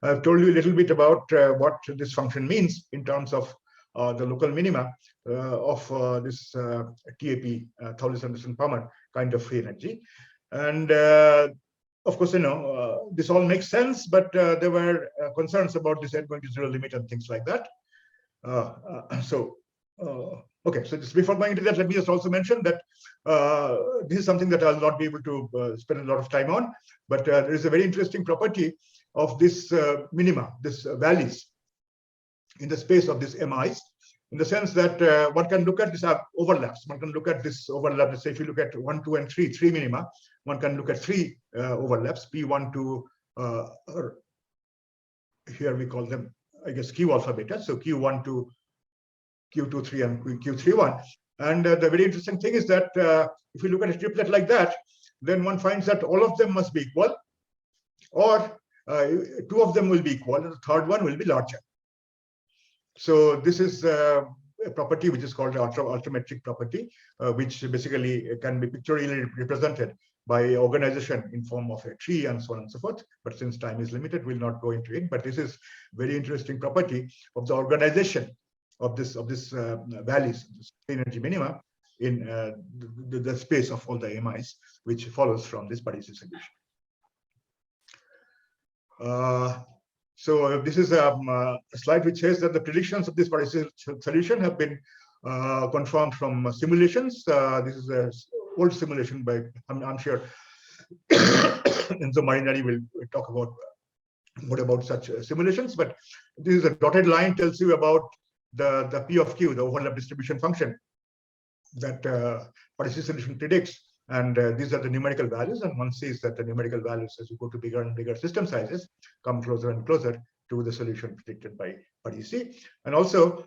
I've told you a little bit about what this function means in terms of the local minima of this TAP, Thouless-Anderson-Palmer kind of free energy. And of course, this all makes sense, but there were concerns about this n going to zero limit and things like that. Okay, so just before going into that, let me just also mention that this is something that I'll not be able to spend a lot of time on, but there is a very interesting property of this minima, this valleys in the space of these MIs, in the sense that one can look at this overlaps. One can look at this overlap. Let's say if you look at 1, 2, and 3, 3 minima, one can look at 3 overlaps, P1 to, here we call them, I guess, Q alpha beta. So Q1 to Q2, 3, and Q3, 1. And the very interesting thing is that if you look at a triplet like that, then one finds that all of them must be equal, or 2 of them will be equal, and the third one will be larger. So this is a property which is called the ultrametric property, which basically can be pictorially represented by organization in form of a tree and so on and so forth. But since time is limited, we'll not go into it. But this is very interesting property of the organization of this valleys, this energy minima in the space of all the MIs, which follows from this Parisi solution. So this is a slide which says that the predictions of this Parisi solution have been confirmed from simulations. This is an old simulation by, I'm sure Enzo Marinari will talk about more about such simulations, but this is a dotted line tells you about the P of Q, the overlap distribution function that Parisi solution predicts. And these are the numerical values, and one sees that the numerical values, as you go to bigger and bigger system sizes, come closer and closer to the solution predicted by Parisi. And also,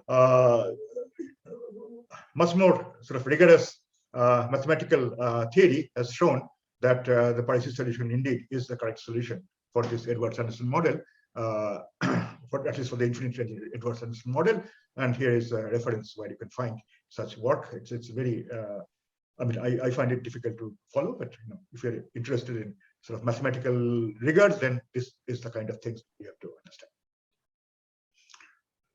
much more sort of rigorous mathematical theory has shown that the Parisi solution indeed is the correct solution for this Edwards-Anderson model, at least for the infinite range Edwards-Anderson model. And here is a reference where you can find such work. It's very I mean, I find it difficult to follow, but if you're interested in sort of mathematical rigors, then this is the kind of things you have to understand.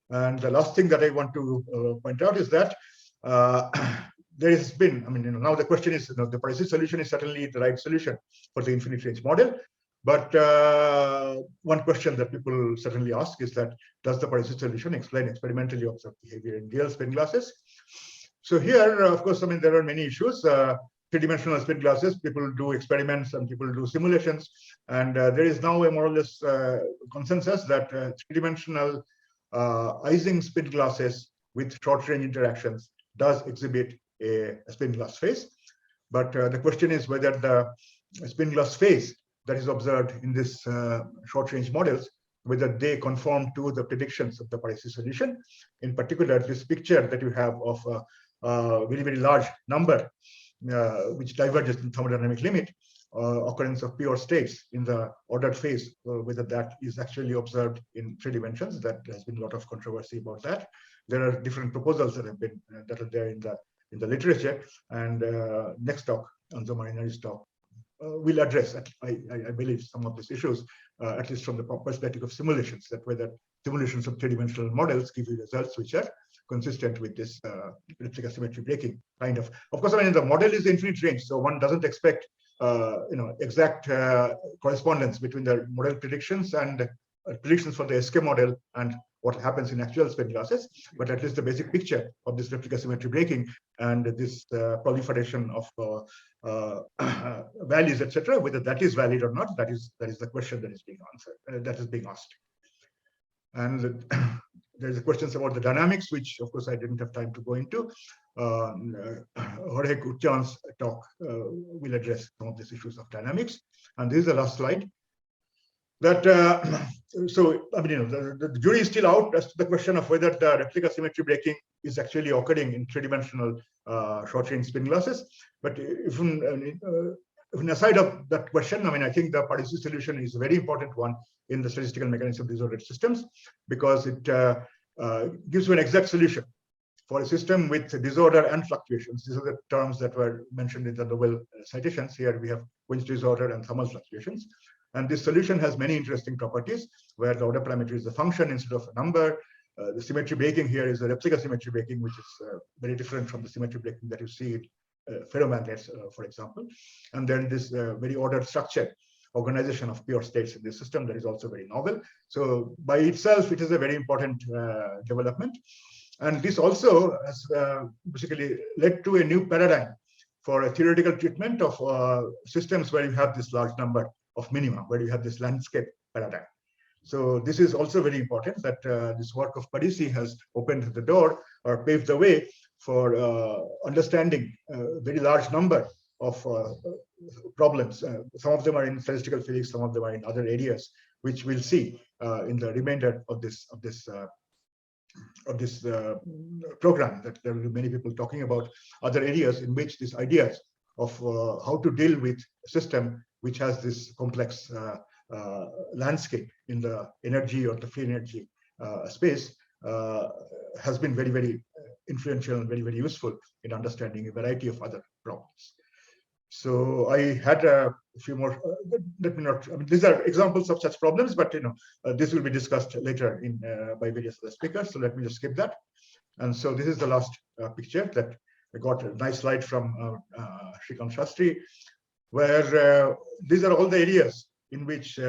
And the last thing that I want to point out is that there has been, I mean, now the question is, the Parisi solution is certainly the right solution for the infinite range model. But one question that people certainly ask is that, does the Parisi solution explain experimentally observed behavior in real spin glasses? So here, of course, I mean, there are many issues. Three-dimensional spin glasses, people do experiments and people do simulations. And there is now a more or less consensus that three-dimensional Ising spin glasses with short-range interactions does exhibit a spin glass phase. But the question is whether the spin glass phase that is observed in this short-range models, whether they conform to the predictions of the Parisi solution. In particular, this picture that you have of very, very large number, which diverges in thermodynamic limit, occurrence of pure states in the ordered phase, whether that is actually observed in 3 dimensions. That has been a lot of controversy about that. There are different proposals that have been that are there in the literature. And next talk, Enzo Marinari's talk, will address, I believe, some of these issues, at least from the perspective of simulations, that whether simulations of 3-dimensional models give you results which are consistent with this replica symmetry breaking kind of. Of course, I mean, the model is infinite range, so one doesn't expect exact correspondence between the model predictions and predictions for the SK model and what happens in actual spin glasses, but at least the basic picture of this replica symmetry breaking and this proliferation of values, etc., whether that is valid or not, that is the question that is being answered, that is being asked. And there's questions about the dynamics, which of course I didn't have time to go into. Jorge Gutierrez's talk will address some of these issues of dynamics. And this is the last slide. That so I mean, the jury is still out as to the question of whether the replica symmetry breaking is actually occurring in 3-dimensional short-range spin glasses. But even aside of that question, I mean, I think the Parisi solution is a very important one in the statistical mechanics of disordered systems, because it gives you an exact solution for a system with disorder and fluctuations. These are the terms that were mentioned in the Nobel citations. Here we have Winch disorder and thermal fluctuations. And this solution has many interesting properties, where the order parameter is a function instead of a number. The symmetry breaking here is the replica symmetry breaking, which is very different from the symmetry breaking that you see in ferromagnets, for example. And then this very ordered structure, organization of pure states in this system, that is also very novel. So by itself, it is a very important development. And this also has basically led to a new paradigm for a theoretical treatment of systems where you have this large number of minima, where you have this landscape paradigm. So this is also very important, that this work of Parisi has opened the door or paved the way for understanding a very large number of problems. Some of them are in statistical physics, some of them are in other areas, which we'll see in the remainder of this program, that there will be many people talking about other areas in which these ideas of how to deal with a system which has this complex landscape in the energy or the free energy space has been very, very influential and very, very useful in understanding a variety of other problems. So I had a few more. Let me not. I mean, these are examples of such problems, but this will be discussed later in by various other speakers. So let me just skip that. And so this is the last picture that I got a nice slide from Shrikant Shastri, where these are all the areas in which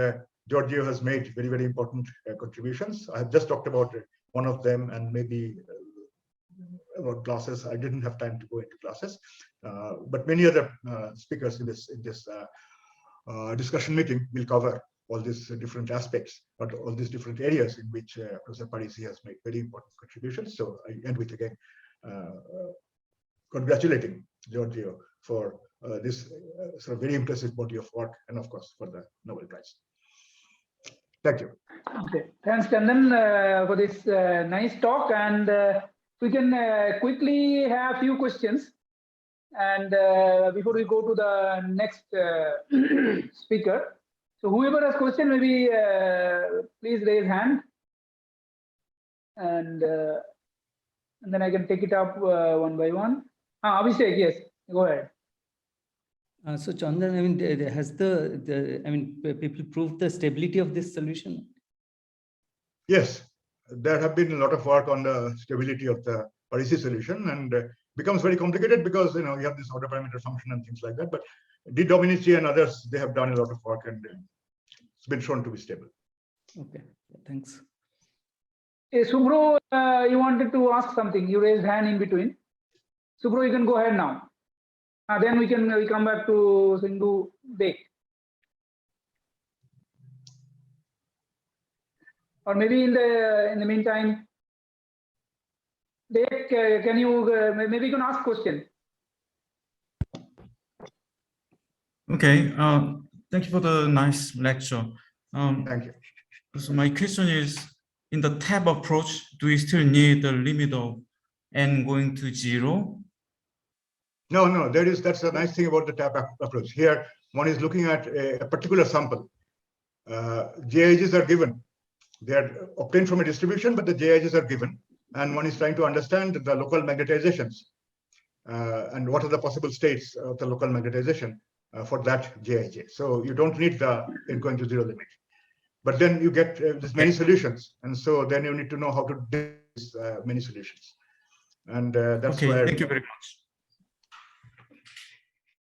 Giorgio has made very, very important contributions. I have just talked about one of them, and maybe about classes. I didn't have time to go into classes, but many other speakers in this discussion meeting will cover all these different aspects, but all these different areas in which Professor Parisi has made very important contributions. So I end with again congratulating Giorgio for this sort of very impressive body of work, and of course for the Nobel Prize. Thank you. Okay, thanks, Chandan, for this nice talk, and we can quickly have a few questions. And before we go to the next speaker, so whoever has question, maybe please raise hand, and then I can take it up one by one. Abhishek, yes, go ahead. So Chandan, I mean, has people proved the stability of this solution? Yes, there have been a lot of work on the stability of the Parisi solution, and becomes very complicated because you have this order parameter function and things like that. But De Dominici and others, they have done a lot of work, and it's been shown to be stable. Okay, thanks. Hey, Subro, you wanted to ask something. You raised hand in between. Subro, you can go ahead now. Then we come back to Sindhu Bek. Or maybe in the meantime, Bek, can you maybe you can ask question. Okay. Thank you for the nice lecture. Thank you. So my question is, in the tab approach, do we still need the limit of n going to 0? No, that's a nice thing about the tab approach. Here, one is looking at a particular sample. JIGs are given. They are obtained from a distribution, but the JIGs are given. And one is trying to understand the local magnetizations and what are the possible states of the local magnetization for that JIG. So you don't need the n going to 0 limit. But then you get there's many solutions. And so then you need to know how to do these many solutions. And that's okay, where. Thank you very much.